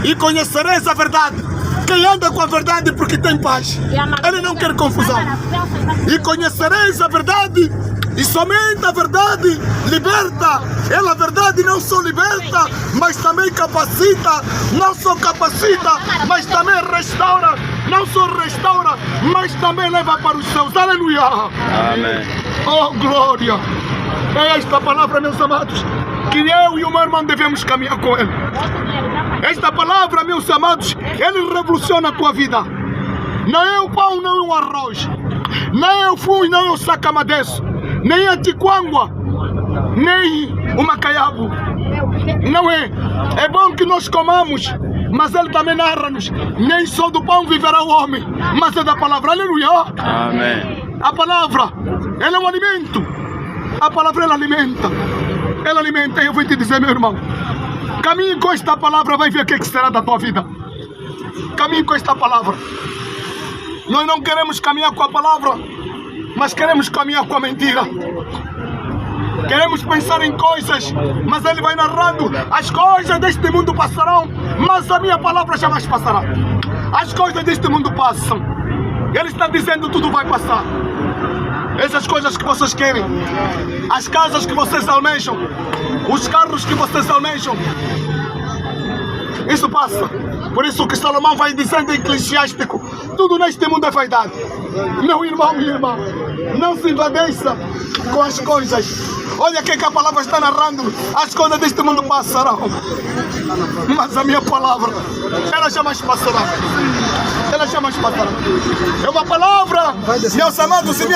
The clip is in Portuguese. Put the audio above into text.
e conhecereis a verdade. Quem anda com a verdade porque tem paz. Ele não quer confusão. E conhecereis a verdade, e somente a verdade liberta. Ela, a verdade, não só liberta, mas também capacita. Não só capacita, mas também restaura. Não só restaura, mas também leva para os céus. Aleluia. Amém. Oh, glória. É esta palavra, meus amados, que eu e o meu irmão devemos caminhar com ele. Esta palavra, meus amados, ele revoluciona a tua vida. Não é o pão, não é o arroz. Não é o fui, não é o sacamadeço. Nem a tiquangua, nem o macaiabo. Não é. É bom que nós comamos, mas ele também narra-nos: nem só do pão viverá o homem, mas é da palavra. Aleluia. Amém. A palavra, ela é um alimento. A palavra, ela alimenta. Ela alimenta. E eu vou te dizer, meu irmão, caminhe com esta palavra, vai ver o que será da tua vida. Caminhe com esta palavra. Nós não queremos caminhar com a palavra, mas queremos caminhar com a mentira. Queremos pensar em coisas, mas ele vai narrando: as coisas deste mundo passarão, mas a minha palavra jamais passará. As coisas deste mundo passam. Ele está dizendo: tudo vai passar. Essas coisas que vocês querem, as casas que vocês almejam, os carros que vocês almejam, isso passa. Por isso que Salomão vai dizendo em Eclesiástico: tudo neste mundo é vaidade. Meu irmão, minha irmã, não se envadeça com as coisas. Olha o que a palavra está narrando: as coisas deste mundo passarão, mas a minha palavra, ela jamais passará. Ela jamais passará. É uma palavra, meus amados e minhas